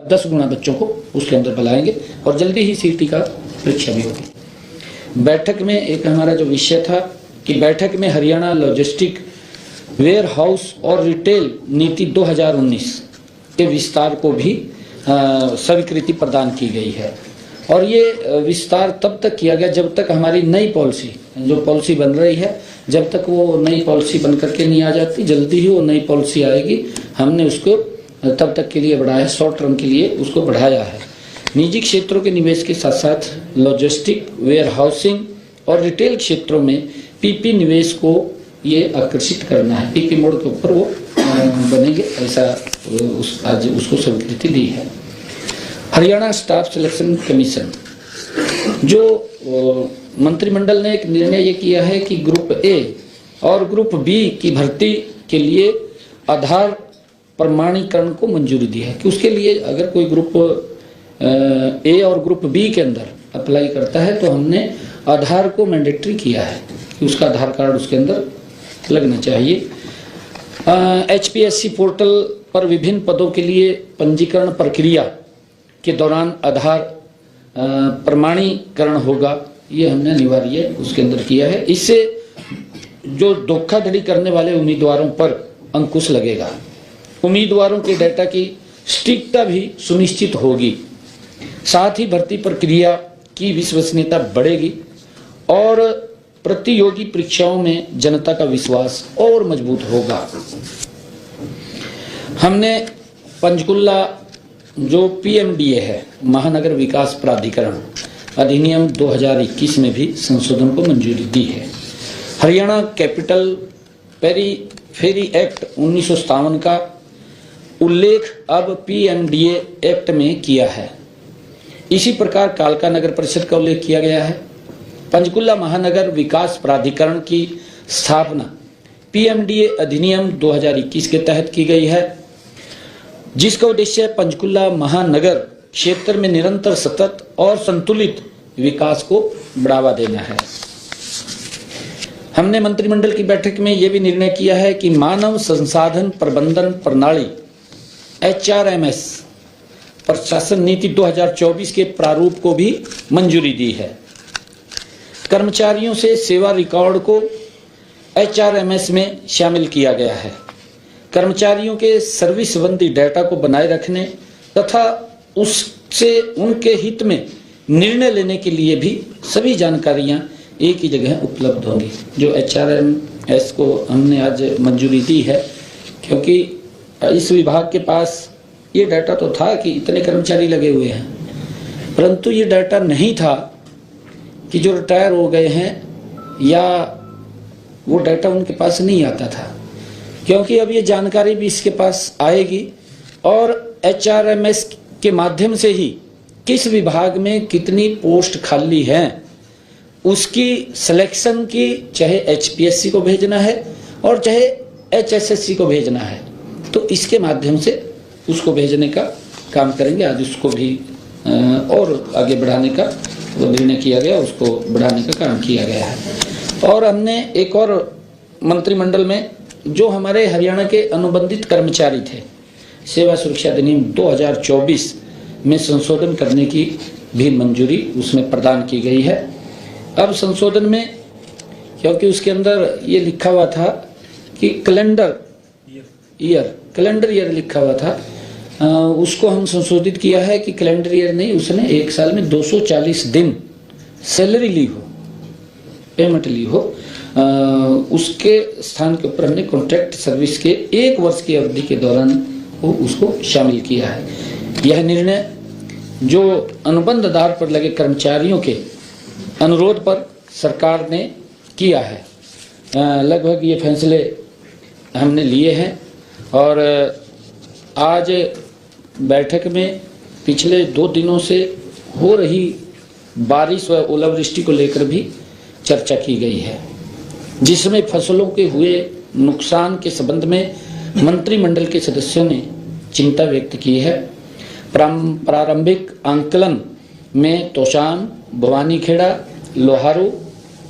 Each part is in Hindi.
10 गुना बच्चों को उसके अंदर बुलाएंगे और जल्दी ही सीटी का परीक्षा भी होगी। बैठक में एक हमारा जो विषय था कि बैठक में हरियाणा लॉजिस्टिक वेयर हाउस और रिटेल नीति 2019 के विस्तार को भी स्वीकृति प्रदान की गई है। और ये विस्तार तब तक किया गया जब तक हमारी नई पॉलिसी, जो पॉलिसी बन रही है, जब तक वो नई पॉलिसी बन करके नहीं आ जाती, जल्दी ही वो नई पॉलिसी आएगी। हमने उसको तब तक के लिए बढ़ाया, शॉर्ट टर्म के लिए उसको बढ़ाया है। निजी क्षेत्रों के निवेश के साथ साथ लॉजिस्टिक, वेयर हाउसिंग और रिटेल क्षेत्रों में पीपी निवेश को ये आकर्षित करना है। पीपी मोड के ऊपर वो बनेंगे, ऐसा आज उसको स्वीकृति दी है। हरियाणा स्टाफ सिलेक्शन कमीशन, जो मंत्रिमंडल ने एक निर्णय ये किया है कि ग्रुप ए और ग्रुप बी की भर्ती के लिए आधार प्रमाणीकरण को मंजूरी दी है कि उसके लिए अगर कोई ग्रुप ए और ग्रुप बी के अंदर अप्लाई करता है तो हमने आधार को मैंडेटरी किया है कि उसका आधार कार्ड उसके अंदर लगना चाहिए। HPSC पोर्टल पर विभिन्न पदों के लिए पंजीकरण प्रक्रिया के दौरान आधार प्रमाणीकरण होगा, ये हमने अनिवार्य उसके अंदर किया है। इससे जो धोखाधड़ी करने वाले उम्मीदवारों पर अंकुश लगेगा। उम्मीदवारों के डेटा की सटीकता भी सुनिश्चित होगी। साथ ही भर्ती प्रक्रिया की विश्वसनीयता बढ़ेगी और प्रतियोगी परीक्षाओं में जनता का विश्वास और मजबूत होगा। हमने पंचकुला जो PMDA है, महानगर विकास प्राधिकरण अधिनियम 2021 में भी संशोधन को मंजूरी दी है। हरियाणा कैपिटल पेरीफेरी एक्ट 1957 का उल्लेख अब PMDA एक्ट में किया है। इसी प्रकार कालका नगर परिषद का उल्लेख किया गया है। पंचकुला महानगर विकास प्राधिकरण की स्थापना PMDA अधिनियम 2021 के तहत की गई है, जिसका उद्देश्य पंचकुला महानगर क्षेत्र में निरंतर, सतत और संतुलित विकास को बढ़ावा देना है। हमने मंत्रिमंडल की बैठक में यह भी निर्णय किया है कि मानव संसाधन प्रबंधन प्रणाली HRMS प्रशासन नीति 2024 के प्रारूप को भी मंजूरी दी है। कर्मचारियों से सेवा रिकॉर्ड को HRMS में शामिल किया गया है। कर्मचारियों के सर्विस संबंधी डेटा को बनाए रखने तथा उससे उनके हित में निर्णय लेने के लिए भी सभी जानकारियां एक ही जगह उपलब्ध होंगी। जो HRMS को हमने आज मंजूरी दी है, क्योंकि इस विभाग के पास ये डाटा तो था कि इतने कर्मचारी लगे हुए हैं, परंतु ये डाटा नहीं था कि जो रिटायर हो गए हैं, या वो डाटा उनके पास नहीं आता था। क्योंकि अब ये जानकारी भी इसके पास आएगी और HRMS के माध्यम से ही किस विभाग में कितनी पोस्ट खाली हैं उसकी सिलेक्शन की, चाहे HPSC को भेजना है और चाहे HSSC को भेजना है, तो इसके माध्यम से उसको भेजने का काम करेंगे। आज उसको भी और आगे बढ़ाने का वो निर्णय किया गया, उसको बढ़ाने का काम किया गया है। और हमने एक और मंत्रिमंडल में जो हमारे हरियाणा के अनुबंधित कर्मचारी थे, सेवा सुरक्षा अधिनियम 2024 में संशोधन करने की भी मंजूरी उसमें प्रदान की गई है। अब संशोधन में, क्योंकि उसके अंदर ये लिखा हुआ था कि कैलेंडर ईयर लिखा हुआ था, उसको हम संशोधित किया है कि कैलेंडर ईयर नहीं, उसने एक साल में 240 दिन सैलरी ली हो, पेमेंट ली हो, उसके स्थान के ऊपर हमने कॉन्ट्रैक्ट सर्विस के 1 वर्ष की अवधि के दौरान वो उसको शामिल किया है। यह निर्णय जो अनुबंध आधार पर लगे कर्मचारियों के अनुरोध पर सरकार ने किया है। लगभग ये फैसले हमने लिए हैं और आज बैठक में पिछले 2 दिनों से हो रही बारिश व ओलावृष्टि को लेकर भी चर्चा की गई है, जिसमें फसलों के हुए नुकसान के संबंध में मंत्रिमंडल के सदस्यों ने चिंता व्यक्त की है। प्रारंभिक आंकलन में तोशाम, भवानीखेड़ा, लोहारू,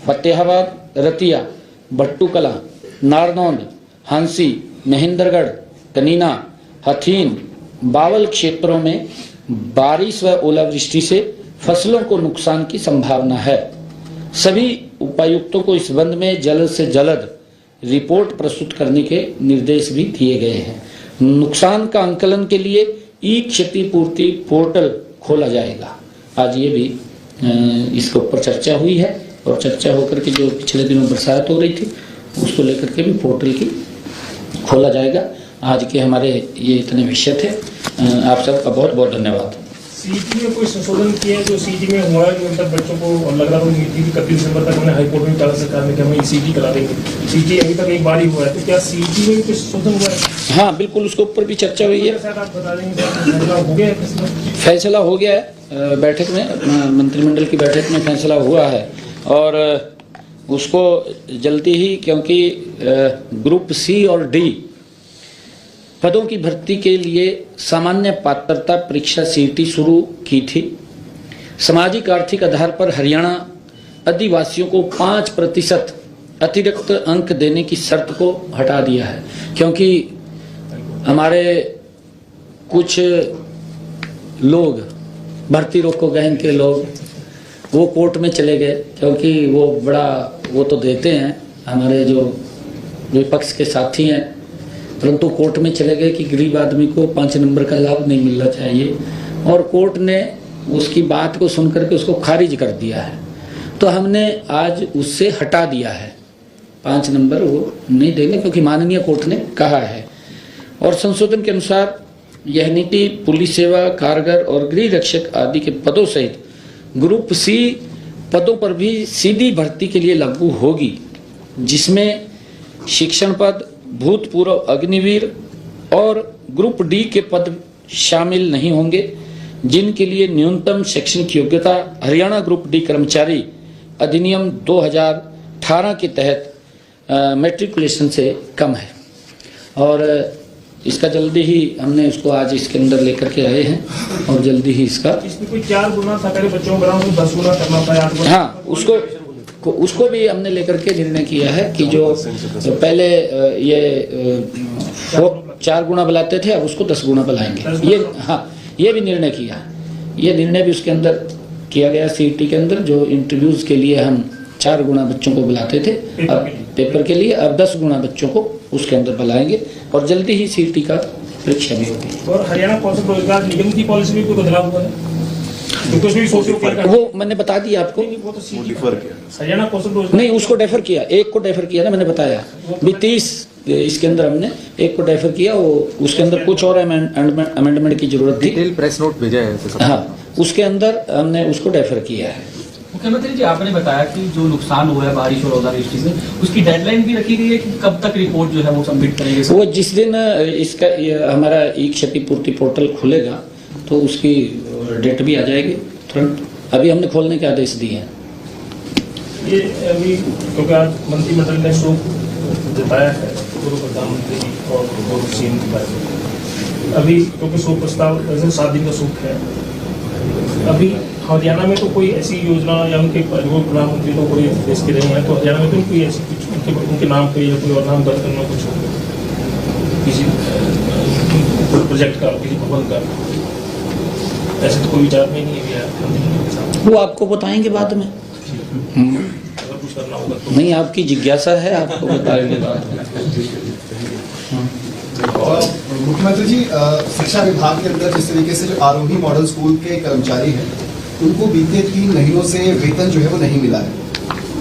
फतेहाबाद, रतिया, भट्टूकला, नारनौंद, हांसी, महेंद्रगढ़, कनीना, हथीन, बावल क्षेत्रों में बारिश व ओलावृष्टि से फसलों को नुकसान की संभावना है। सभी उपायुक्तों को इस संबंध में जल्द से जल्द रिपोर्ट प्रस्तुत करने के निर्देश भी दिए गए हैं। नुकसान का आंकलन के लिए ई क्षतिपूर्ति पोर्टल खोला जाएगा। आज ये भी इसके ऊपर चर्चा हुई है और चर्चा होकर के जो पिछले दिनों बरसात हो रही थी उसको लेकर के भी पोर्टल की खोला जाएगा। आज के हमारे ये इतने विषय थे। आप सबका बहुत बहुत धन्यवाद। सीईटी में कोई संशोधन किया है जो सीईटी में हुआ है, मतलब बच्चों को लग रहा है कि 31 दिसंबर तक हमने हाईकोर्ट में कहा सरकार ने कि हम सीईटी करा देंगे। सीईटी अभी तक एक बार ही हुआ है, तो क्या सीईटी में भी कुछ संशोधन हुआ है? हाँ बिल्कुल, उसके ऊपर भी चर्चा हुई है। शायद आप बता देंगे फैसला हो गया है? फैसला हो गया है, बैठक में मंत्रिमंडल की बैठक में फैसला हुआ है और उसको जल्दी ही, क्योंकि ग्रुप सी और डी पदों की भर्ती के लिए सामान्य पात्रता परीक्षा सीईटी शुरू की थी। सामाजिक आर्थिक आधार पर हरियाणा आदिवासियों को 5% अतिरिक्त अंक देने की शर्त को हटा दिया है, क्योंकि हमारे कुछ लोग भर्ती रोको गहन के लोग वो कोर्ट में चले गए, क्योंकि वो बड़ा वो तो देते हैं हमारे जो विपक्ष के साथी हैं, परंतु कोर्ट में चले गए कि गरीब आदमी को 5 नंबर का लाभ नहीं मिलना चाहिए और कोर्ट ने उसकी बात को सुनकर के उसको खारिज कर दिया है। तो हमने आज उससे हटा दिया है, 5 नंबर वो नहीं देंगे क्योंकि माननीय कोर्ट ने कहा है। और संशोधन के अनुसार यह नीति पुलिस सेवा, कारगर और गृह रक्षक आदि के पदों सहित ग्रुप सी पदों पर भी सीधी भर्ती के लिए लागू होगी, जिसमें शिक्षण पद, भूतपूर्व अग्निवीर और ग्रुप डी के पद शामिल नहीं होंगे, जिनके लिए न्यूनतम शैक्षणिक योग्यता हरियाणा ग्रुप डी कर्मचारी अधिनियम 2018 के तहत मैट्रिकुलेशन से कम है। और इसका जल्दी ही हमने उसको आज इसके अंदर लेकर के आए हैं और जल्दी ही इसका इसमें कोई 4 गुना सरकारी बच्चों को 10 गुना करना था, 8 गुना। हाँ, उसको भी हमने लेकर के निर्णय किया है कि जो पहले ये 4 गुना बुलाते थे अब उसको 10 गुना बुलाएंगे। ये हाँ, ये भी निर्णय किया, ये निर्णय भी उसके अंदर किया गया। सीईटी के अंदर जो इंटरव्यूज के लिए हम 4 गुना बच्चों को बुलाते थे, अब पेपर के लिए अब 10 गुना बच्चों को उसके अंदर बुलाएंगे और जल्दी ही सीईटी का परीक्षा भी होगी। और हरियाणा कौशल रोजगार निगम की पॉलिसी में कोई बदलाव हुआ है? वो मैंने बता दिया आपको, हरियाणा कौशल रोजगार नहीं, उसको डेफर किया, एक को डेफर किया ना, मैंने बताया भी 30 इसके अंदर हमने एक को डेफर किया। वो उसके अंदर कुछ और अमेंडमेंट की जरूरत थी, डिटेल प्रेस नोट भेजा है। हाँ, उसके अंदर हमने उसको डेफर किया है। मुख्यमंत्री जी, आपने बताया कि जो नुकसान हुआ है बारिश और ओलावृष्टि से, उसकी डेडलाइन भी रखी गई है कि कब तक रिपोर्ट जो है वो सबमिट करेंगे? वो जिस दिन इसका हमारा ई क्षतिपूर्ति पोर्टल खुलेगा तो उसकी डेट भी आ जाएगी तुरंत। अभी हमने खोलने के आदेश दिए हैं। ये अभी क्योंकि आज मंत्रिमंडल ने शोक जताया है पूर्व प्रधानमंत्री और पूर्व सीएम के बारे में, अभी क्योंकि शोक प्रस्ताव 7 दिन का शोक है, अभी हरियाणा में तो कोई ऐसी योजना या उनके प्रधानमंत्री तो कोई देश के नहीं है, तो हरियाणा में तो कोई ऐसी कुछ उनके नाम पे या कोई और नाम दर्ज करना कुछ किसी प्रोजेक्ट का, किसी भवन का, ऐसे तो कोई विचार में नहीं है? वो आपको बताएंगे बाद में। अगर कुछ करना होगा तो नहीं, आपकी जिज्ञासा है, आपको बताएंगे बाद में। मुख्यमंत्री जी, शिक्षा विभाग के अंदर जिस तरीके से जो आरोही मॉडल स्कूल के कर्मचारी हैं उनको बीते 3 महीनों से वेतन जो है वो नहीं मिला है,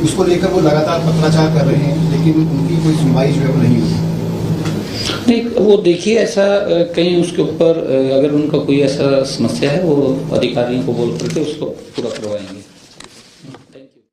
उसको लेकर वो लगातार पत्राचार कर रहे हैं, लेकिन उनकी कोई सुनवाई जो है वो नहीं हुई। नहीं, वो देखिए, ऐसा कहीं उसके ऊपर अगर उनका कोई ऐसा समस्या है वो अधिकारियों को बोल करके उसको पूरा करवाएं।